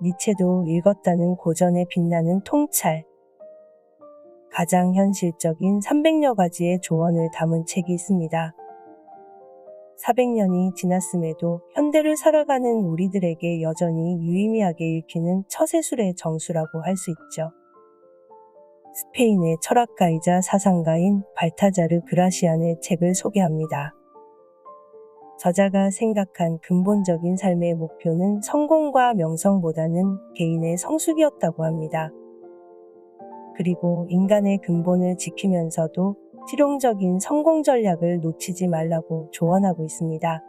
니체도 읽었다는 고전에 빛나는 통찰. 가장 현실적인 300여 가지의 조언을 담은 책이 있습니다. 400년이 지났음에도 현대를 살아가는 우리들에게 여전히 유의미하게 읽히는 처세술의 정수라고 할 수 있죠. 스페인의 철학가이자 사상가인 발타자르 그라시안의 책을 소개합니다. 저자가 생각한 근본적인 삶의 목표는 성공과 명성보다는 개인의 성숙이었다고 합니다. 그리고 인간의 근본을 지키면서도 실용적인 성공 전략을 놓치지 말라고 조언하고 있습니다.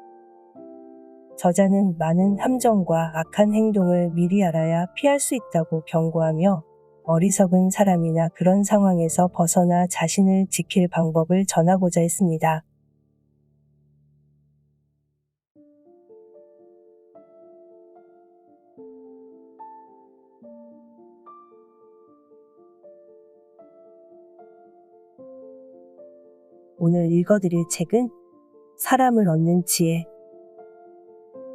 저자는 많은 함정과 악한 행동을 미리 알아야 피할 수 있다고 경고하며 어리석은 사람이나 그런 상황에서 벗어나 자신을 지킬 방법을 전하고자 했습니다. 오늘 읽어드릴 책은 사람을 얻는 지혜,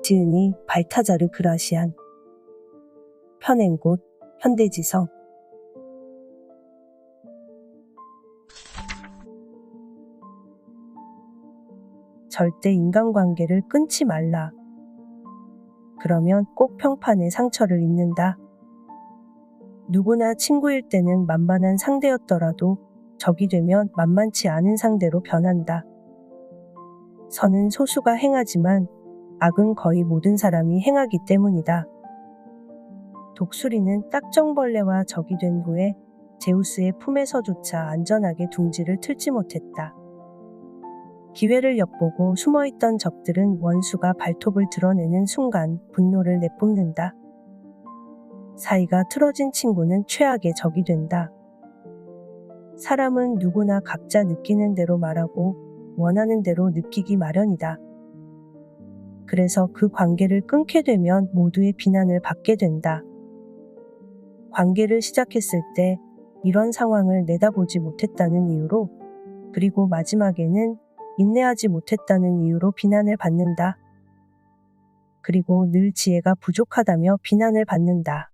지은이 발타자르 그라시안, 펴낸 곳 현대지성. 절대 인간관계를 끊지 말라. 그러면 꼭 평판에 상처를 입는다. 누구나 친구일 때는 만만한 상대였더라도 적이 되면 만만치 않은 상대로 변한다. 선은 소수가 행하지만 악은 거의 모든 사람이 행하기 때문이다. 독수리는 딱정벌레와 적이 된 후에 제우스의 품에서조차 안전하게 둥지를 틀지 못했다. 기회를 엿보고 숨어있던 적들은 원수가 발톱을 드러내는 순간 분노를 내뿜는다. 사이가 틀어진 친구는 최악의 적이 된다. 사람은 누구나 각자 느끼는 대로 말하고 원하는 대로 느끼기 마련이다. 그래서 그 관계를 끊게 되면 모두의 비난을 받게 된다. 관계를 시작했을 때 이런 상황을 내다보지 못했다는 이유로, 그리고 마지막에는 인내하지 못했다는 이유로 비난을 받는다. 그리고 늘 지혜가 부족하다며 비난을 받는다.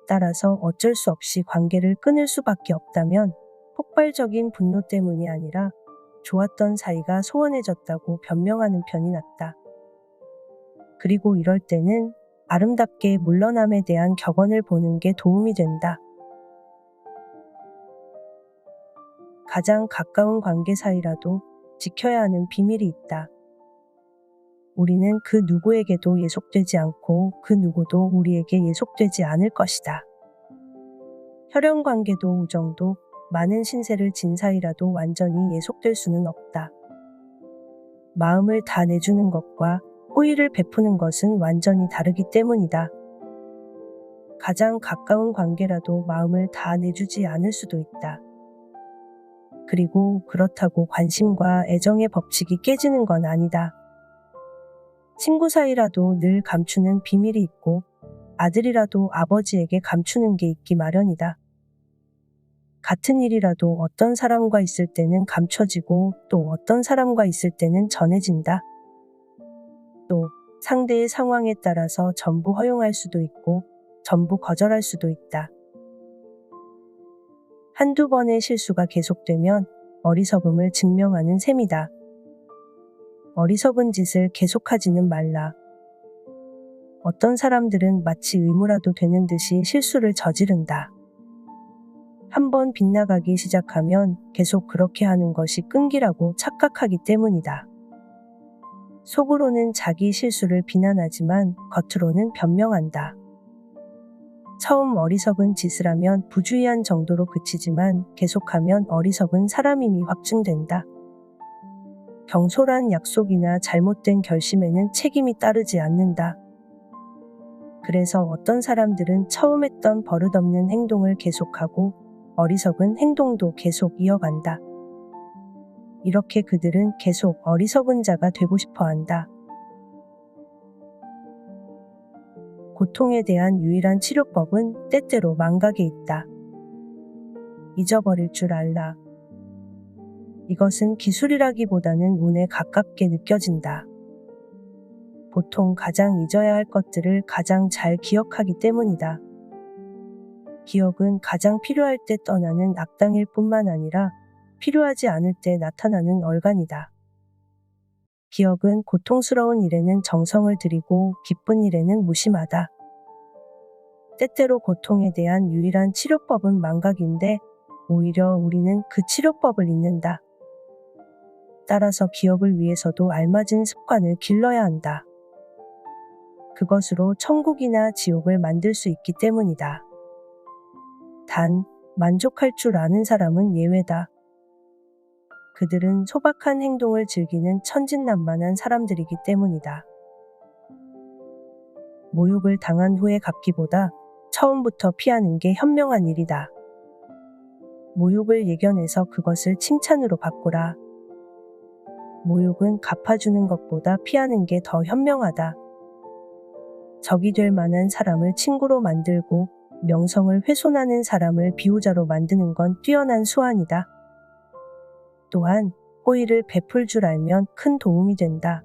따라서 어쩔 수 없이 관계를 끊을 수밖에 없다면 폭발적인 분노 때문이 아니라 좋았던 사이가 소원해졌다고 변명하는 편이 낫다. 그리고 이럴 때는 아름답게 물러남에 대한 격언을 보는 게 도움이 된다. 가장 가까운 관계 사이라도 지켜야 하는 비밀이 있다. 우리는 그 누구에게도 예속되지 않고 그 누구도 우리에게 예속되지 않을 것이다. 혈연 관계도 우정도 많은 신세를 진 사이라도 완전히 예속될 수는 없다. 마음을 다 내주는 것과 호의를 베푸는 것은 완전히 다르기 때문이다. 가장 가까운 관계라도 마음을 다 내주지 않을 수도 있다. 그리고 그렇다고 관심과 애정의 법칙이 깨지는 건 아니다. 친구 사이라도 늘 감추는 비밀이 있고 아들이라도 아버지에게 감추는 게 있기 마련이다. 같은 일이라도 어떤 사람과 있을 때는 감춰지고 또 어떤 사람과 있을 때는 전해진다. 또 상대의 상황에 따라서 전부 허용할 수도 있고 전부 거절할 수도 있다. 한두 번의 실수가 계속되면 어리석음을 증명하는 셈이다. 어리석은 짓을 계속하지는 말라. 어떤 사람들은 마치 의무라도 되는 듯이 실수를 저지른다. 한번 빗나가기 시작하면 계속 그렇게 하는 것이 끈기라고 착각하기 때문이다. 속으로는 자기 실수를 비난하지만 겉으로는 변명한다. 처음 어리석은 짓을 하면 부주의한 정도로 그치지만 계속하면 어리석은 사람임이 확증된다. 경솔한 약속이나 잘못된 결심에는 책임이 따르지 않는다. 그래서 어떤 사람들은 처음 했던 버릇없는 행동을 계속하고 어리석은 행동도 계속 이어간다. 이렇게 그들은 계속 어리석은 자가 되고 싶어 한다. 고통에 대한 유일한 치료법은 때때로 망각에 있다. 잊어버릴 줄 알라. 이것은 기술이라기보다는 운에 가깝게 느껴진다. 보통 가장 잊어야 할 것들을 가장 잘 기억하기 때문이다. 기억은 가장 필요할 때 떠나는 악당일 뿐만 아니라 필요하지 않을 때 나타나는 얼간이다. 기억은 고통스러운 일에는 정성을 들이고 기쁜 일에는 무심하다. 때때로 고통에 대한 유일한 치료법은 망각인데 오히려 우리는 그 치료법을 잊는다. 따라서 기억을 위해서도 알맞은 습관을 길러야 한다. 그것으로 천국이나 지옥을 만들 수 있기 때문이다. 단, 만족할 줄 아는 사람은 예외다. 그들은 소박한 행동을 즐기는 천진난만한 사람들이기 때문이다. 모욕을 당한 후에 갚기보다 처음부터 피하는 게 현명한 일이다. 모욕을 예견해서 그것을 칭찬으로 바꾸라. 모욕은 갚아주는 것보다 피하는 게 더 현명하다. 적이 될 만한 사람을 친구로 만들고 명성을 훼손하는 사람을 비호자로 만드는 건 뛰어난 수완이다. 또한 호의를 베풀 줄 알면 큰 도움이 된다.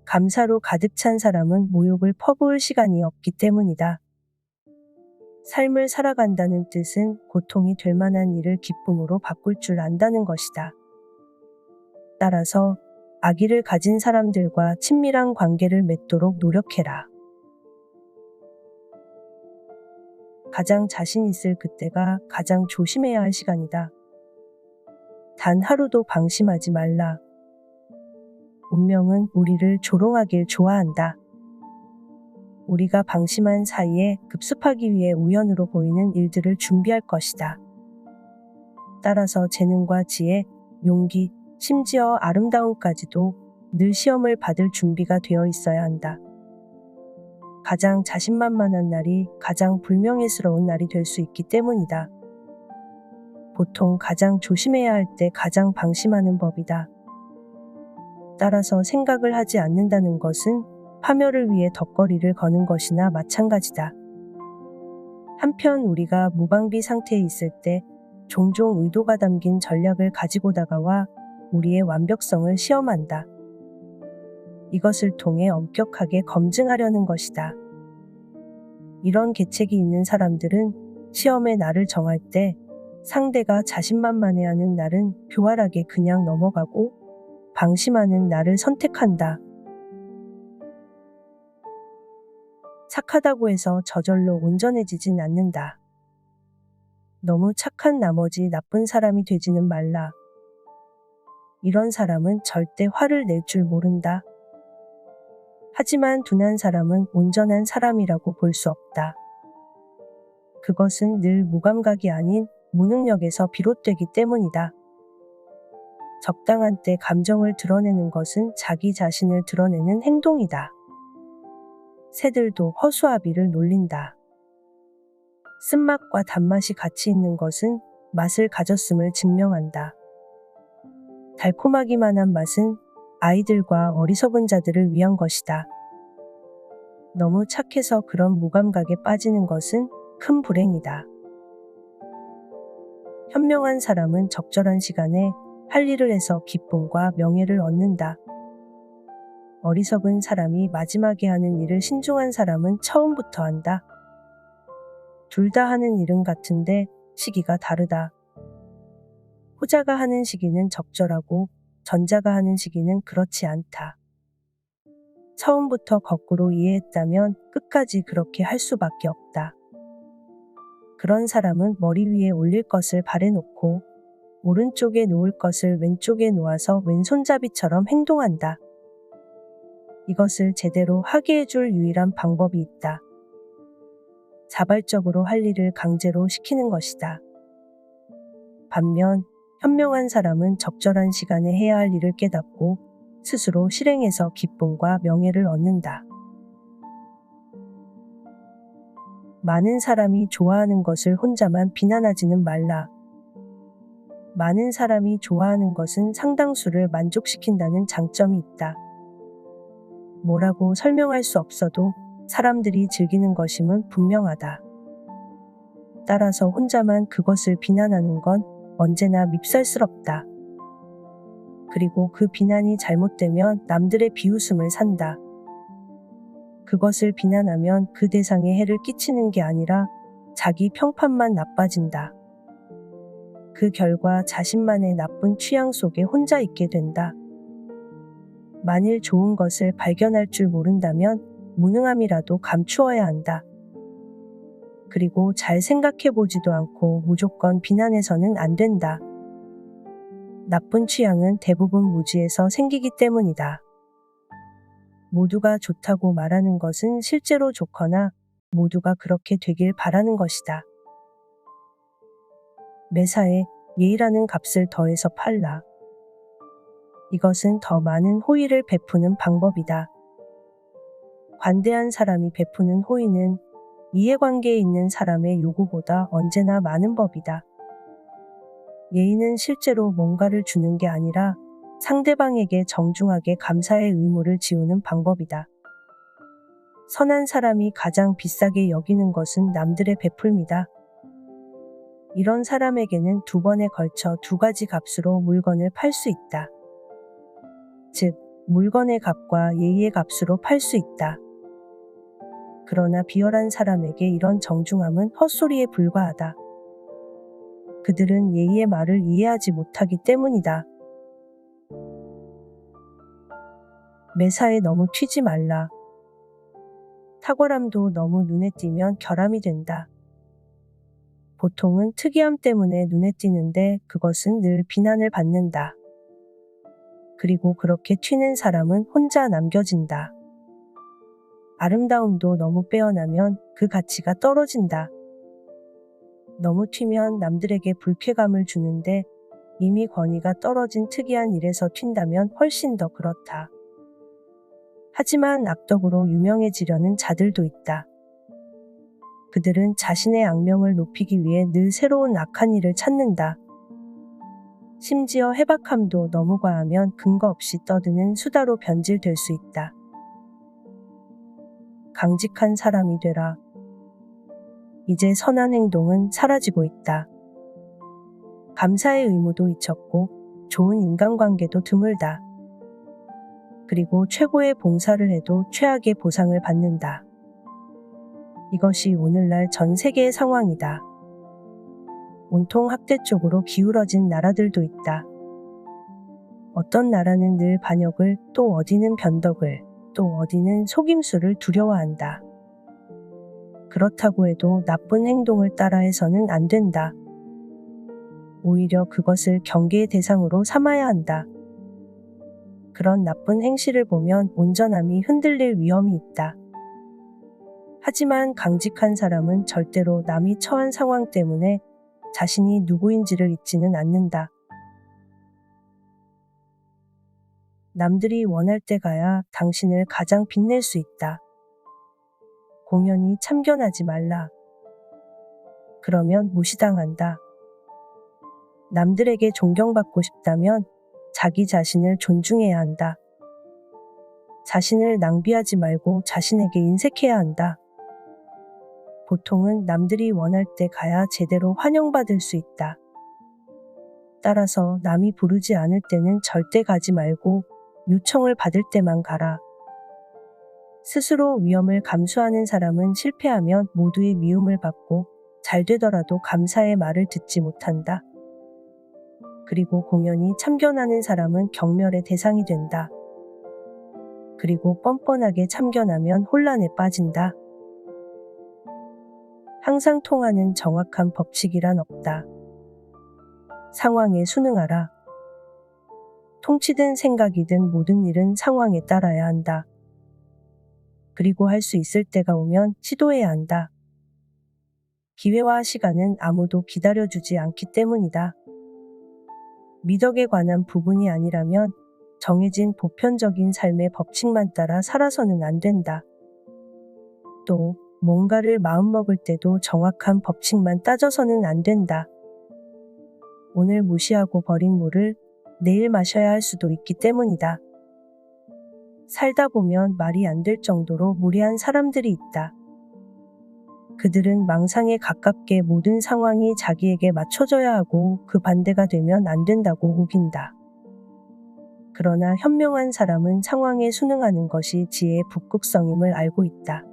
감사로 가득 찬 사람은 모욕을 퍼부을 시간이 없기 때문이다. 삶을 살아간다는 뜻은 고통이 될 만한 일을 기쁨으로 바꿀 줄 안다는 것이다. 따라서 악의를 가진 사람들과 친밀한 관계를 맺도록 노력해라. 가장 자신 있을 그때가 가장 조심해야 할 시간이다. 단 하루도 방심하지 말라. 운명은 우리를 조롱하길 좋아한다. 우리가 방심한 사이에 급습하기 위해 우연으로 보이는 일들을 준비할 것이다. 따라서 재능과 지혜, 용기, 심지어 아름다움까지도 늘 시험을 받을 준비가 되어 있어야 한다. 가장 자신만만한 날이 가장 불명예스러운 날이 될 수 있기 때문이다. 보통 가장 조심해야 할 때 가장 방심하는 법이다. 따라서 생각을 하지 않는다는 것은 파멸을 위해 멉거리를 거는 것이나 마찬가지다. 한편 우리가 무방비 상태에 있을 때 종종 의도가 담긴 전략을 가지고 다가와 우리의 완벽성을 시험한다. 이것을 통해 엄격하게 검증하려는 것이다. 이런 계책이 있는 사람들은 시험의 날을 정할 때 상대가 자신만만해하는 날은 교활하게 그냥 넘어가고 방심하는 날을 선택한다. 착하다고 해서 저절로 온전해지진 않는다. 너무 착한 나머지 나쁜 사람이 되지는 말라. 이런 사람은 절대 화를 낼 줄 모른다. 하지만 둔한 사람은 온전한 사람이라고 볼 수 없다. 그것은 늘 무감각이 아닌 무능력에서 비롯되기 때문이다. 적당한 때 감정을 드러내는 것은 자기 자신을 드러내는 행동이다. 새들도 허수아비를 놀린다. 쓴맛과 단맛이 같이 있는 것은 맛을 가졌음을 증명한다. 달콤하기만 한 맛은 아이들과 어리석은 자들을 위한 것이다. 너무 착해서 그런 무감각에 빠지는 것은 큰 불행이다. 현명한 사람은 적절한 시간에 할 일을 해서 기쁨과 명예를 얻는다. 어리석은 사람이 마지막에 하는 일을 신중한 사람은 처음부터 한다. 둘 다 하는 일은 같은데 시기가 다르다. 후자가 하는 시기는 적절하고 전자가 하는 시기는 그렇지 않다. 처음부터 거꾸로 이해했다면 끝까지 그렇게 할 수밖에 없다. 그런 사람은 머리 위에 올릴 것을 발에놓고 오른쪽에 놓을 것을 왼쪽에 놓아서 왼손잡이처럼 행동한다. 이것을 제대로 하게 해줄 유일한 방법이 있다. 자발적으로 할 일을 강제로 시키는 것이다. 반면 현명한 사람은 적절한 시간에 해야 할 일을 깨닫고 스스로 실행해서 기쁨과 명예를 얻는다. 많은 사람이 좋아하는 것을 혼자만 비난하지는 말라. 많은 사람이 좋아하는 것은 상당수를 만족시킨다는 장점이 있다. 뭐라고 설명할 수 없어도 사람들이 즐기는 것임은 분명하다. 따라서 혼자만 그것을 비난하는 건 언제나 밉살스럽다. 그리고 그 비난이 잘못되면 남들의 비웃음을 산다. 그것을 비난하면 그 대상에 해를 끼치는 게 아니라 자기 평판만 나빠진다. 그 결과 자신만의 나쁜 취향 속에 혼자 있게 된다. 만일 좋은 것을 발견할 줄 모른다면 무능함이라도 감추어야 한다. 그리고 잘 생각해보지도 않고 무조건 비난해서는 안 된다. 나쁜 취향은 대부분 무지에서 생기기 때문이다. 모두가 좋다고 말하는 것은 실제로 좋거나 모두가 그렇게 되길 바라는 것이다. 매사에 예의라는 값을 더해서 팔라. 이것은 더 많은 호의를 베푸는 방법이다. 관대한 사람이 베푸는 호의는 이해관계에 있는 사람의 요구보다 언제나 많은 법이다. 예의는 실제로 뭔가를 주는 게 아니라 상대방에게 정중하게 감사의 의무를 지우는 방법이다. 선한 사람이 가장 비싸게 여기는 것은 남들의 베풀미다. 이런 사람에게는 2번에 걸쳐 2가지 값으로 물건을 팔 수 있다. 즉, 물건의 값과 예의의 값으로 팔 수 있다. 그러나 비열한 사람에게 이런 정중함은 헛소리에 불과하다. 그들은 예의의 말을 이해하지 못하기 때문이다. 매사에 너무 튀지 말라. 탁월함도 너무 눈에 띄면 결함이 된다. 보통은 특이함 때문에 눈에 띄는데 그것은 늘 비난을 받는다. 그리고 그렇게 튀는 사람은 혼자 남겨진다. 아름다움도 너무 빼어나면 그 가치가 떨어진다. 너무 튀면 남들에게 불쾌감을 주는데 이미 권위가 떨어진 특이한 일에서 튄다면 훨씬 더 그렇다. 하지만 악덕으로 유명해지려는 자들도 있다. 그들은 자신의 악명을 높이기 위해 늘 새로운 악한 일을 찾는다. 심지어 해박함도 너무 과하면 근거 없이 떠드는 수다로 변질될 수 있다. 강직한 사람이 되라. 이제 선한 행동은 사라지고 있다. 감사의 의무도 잊혔고 좋은 인간관계도 드물다. 그리고 최고의 봉사를 해도 최악의 보상을 받는다. 이것이 오늘날 전 세계의 상황이다. 온통 학대 쪽으로 기울어진 나라들도 있다. 어떤 나라는 늘 반역을, 또 어디는 변덕을, 또 어디는 속임수를 두려워한다. 그렇다고 해도 나쁜 행동을 따라해서는 안 된다. 오히려 그것을 경계의 대상으로 삼아야 한다. 그런 나쁜 행실을 보면 온전함이 흔들릴 위험이 있다. 하지만 강직한 사람은 절대로 남이 처한 상황 때문에 자신이 누구인지를 잊지는 않는다. 남들이 원할 때 가야 당신을 가장 빛낼 수 있다. 공연히 참견하지 말라. 그러면 무시당한다. 남들에게 존경받고 싶다면 자기 자신을 존중해야 한다. 자신을 낭비하지 말고 자신에게 인색해야 한다. 보통은 남들이 원할 때 가야 제대로 환영받을 수 있다. 따라서 남이 부르지 않을 때는 절대 가지 말고 요청을 받을 때만 가라. 스스로 위험을 감수하는 사람은 실패하면 모두의 미움을 받고 잘 되더라도 감사의 말을 듣지 못한다. 그리고 공연히 참견하는 사람은 경멸의 대상이 된다. 그리고 뻔뻔하게 참견하면 혼란에 빠진다. 항상 통하는 정확한 법칙이란 없다. 상황에 순응하라. 통치든 생각이든 모든 일은 상황에 따라야 한다. 그리고 할 수 있을 때가 오면 시도해야 한다. 기회와 시간은 아무도 기다려주지 않기 때문이다. 미덕에 관한 부분이 아니라면 정해진 보편적인 삶의 법칙만 따라 살아서는 안 된다. 또 뭔가를 마음먹을 때도 정확한 법칙만 따져서는 안 된다. 오늘 무시하고 버린 물을 내일 마셔야 할 수도 있기 때문이다. 살다 보면 말이 안 될 정도로 무례한 사람들이 있다. 그들은 망상에 가깝게 모든 상황이 자기에게 맞춰져야 하고 그 반대가 되면 안 된다고 우긴다. 그러나 현명한 사람은 상황에 순응하는 것이 지혜의 북극성임을 알고 있다.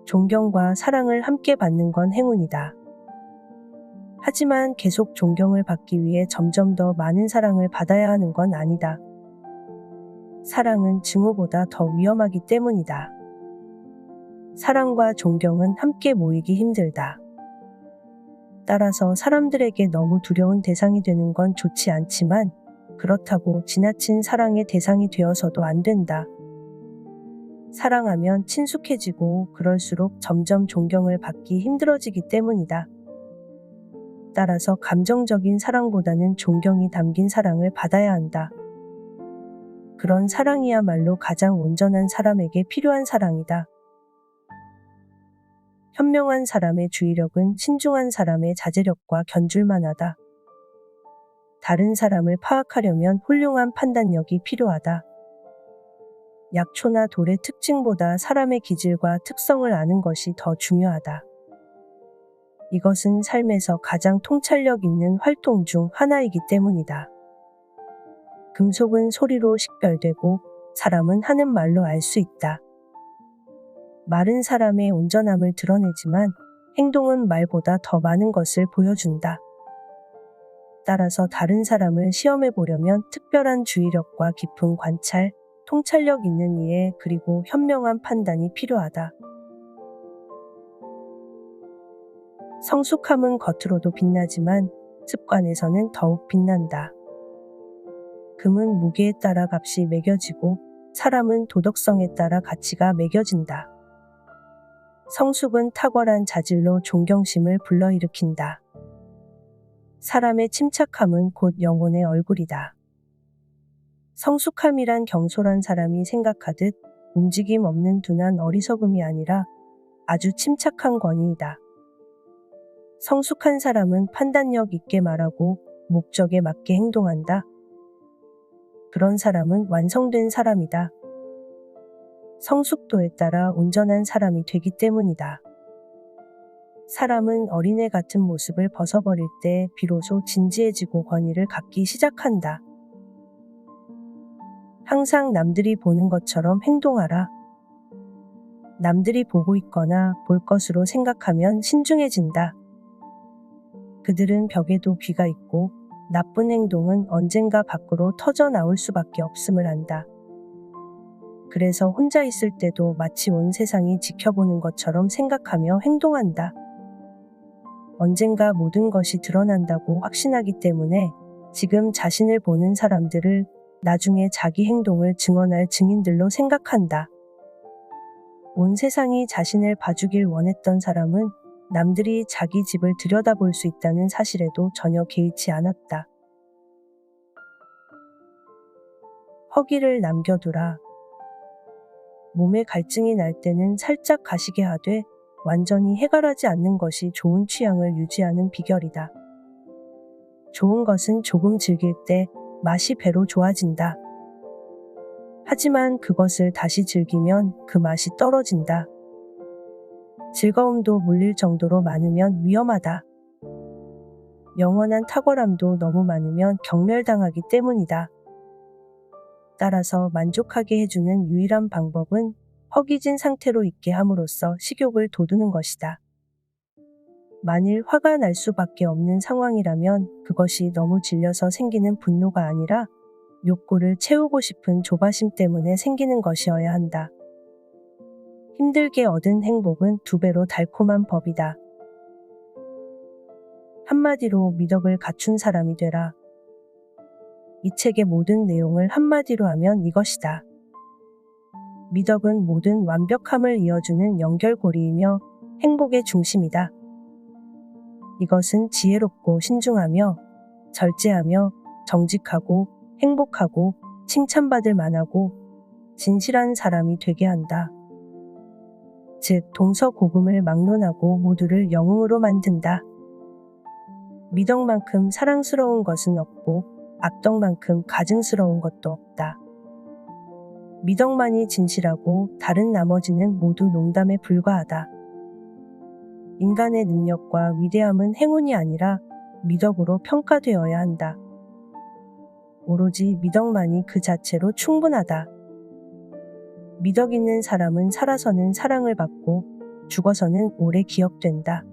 존경과 사랑을 함께 받는 건 행운이다. 하지만 계속 존경을 받기 위해 점점 더 많은 사랑을 받아야 하는 건 아니다. 사랑은 증오보다 더 위험하기 때문이다. 사랑과 존경은 함께 모이기 힘들다. 따라서 사람들에게 너무 두려운 대상이 되는 건 좋지 않지만 그렇다고 지나친 사랑의 대상이 되어서도 안 된다. 사랑하면 친숙해지고 그럴수록 점점 존경을 받기 힘들어지기 때문이다. 따라서 감정적인 사랑보다는 존경이 담긴 사랑을 받아야 한다. 그런 사랑이야말로 가장 온전한 사람에게 필요한 사랑이다. 현명한 사람의 주의력은 신중한 사람의 자제력과 견줄만하다. 다른 사람을 파악하려면 훌륭한 판단력이 필요하다. 약초나 돌의 특징보다 사람의 기질과 특성을 아는 것이 더 중요하다. 이것은 삶에서 가장 통찰력 있는 활동 중 하나이기 때문이다. 금속은 소리로 식별되고 사람은 하는 말로 알 수 있다. 말은 사람의 온전함을 드러내지만 행동은 말보다 더 많은 것을 보여준다. 따라서 다른 사람을 시험해 보려면 특별한 주의력과 깊은 관찰, 통찰력 있는 이해 그리고 현명한 판단이 필요하다. 성숙함은 겉으로도 빛나지만 습관에서는 더욱 빛난다. 금은 무게에 따라 값이 매겨지고 사람은 도덕성에 따라 가치가 매겨진다. 성숙은 탁월한 자질로 존경심을 불러일으킨다. 사람의 침착함은 곧 영혼의 얼굴이다. 성숙함이란 경솔한 사람이 생각하듯 움직임 없는 둔한 어리석음이 아니라 아주 침착한 권위이다. 성숙한 사람은 판단력 있게 말하고 목적에 맞게 행동한다. 그런 사람은 완성된 사람이다. 성숙도에 따라 온전한 사람이 되기 때문이다. 사람은 어린애 같은 모습을 벗어버릴 때 비로소 진지해지고 권위를 갖기 시작한다. 항상 남들이 보는 것처럼 행동하라. 남들이 보고 있거나 볼 것으로 생각하면 신중해진다. 그들은 벽에도 귀가 있고 나쁜 행동은 언젠가 밖으로 터져 나올 수밖에 없음을 안다. 그래서 혼자 있을 때도 마치 온 세상이 지켜보는 것처럼 생각하며 행동한다. 언젠가 모든 것이 드러난다고 확신하기 때문에 지금 자신을 보는 사람들을 나중에 자기 행동을 증언할 증인들로 생각한다. 온 세상이 자신을 봐주길 원했던 사람은 남들이 자기 집을 들여다볼 수 있다는 사실에도 전혀 개의치 않았다. 허기를 남겨두라. 몸에 갈증이 날 때는 살짝 가시게 하되 완전히 해결하지 않는 것이 좋은 취향을 유지하는 비결이다. 좋은 것은 조금 즐길 때 맛이 배로 좋아진다. 하지만 그것을 다시 즐기면 그 맛이 떨어진다. 즐거움도 물릴 정도로 많으면 위험하다. 영원한 탁월함도 너무 많으면 경멸당하기 때문이다. 따라서 만족하게 해주는 유일한 방법은 허기진 상태로 있게 함으로써 식욕을 돋우는 것이다. 만일 화가 날 수밖에 없는 상황이라면 그것이 너무 질려서 생기는 분노가 아니라 욕구를 채우고 싶은 조바심 때문에 생기는 것이어야 한다. 힘들게 얻은 행복은 2배로 달콤한 법이다. 한마디로 미덕을 갖춘 사람이 되라. 이 책의 모든 내용을 한마디로 하면 이것이다. 미덕은 모든 완벽함을 이어주는 연결고리이며 행복의 중심이다. 이것은 지혜롭고 신중하며 절제하며 정직하고 행복하고 칭찬받을 만하고 진실한 사람이 되게 한다. 즉 동서고금을 막론하고 모두를 영웅으로 만든다. 미덕만큼 사랑스러운 것은 없고 악덕만큼 가증스러운 것도 없다. 미덕만이 진실하고 다른 나머지는 모두 농담에 불과하다. 인간의 능력과 위대함은 행운이 아니라 미덕으로 평가되어야 한다. 오로지 미덕만이 그 자체로 충분하다. 미덕 있는 사람은 살아서는 사랑을 받고 죽어서는 오래 기억된다.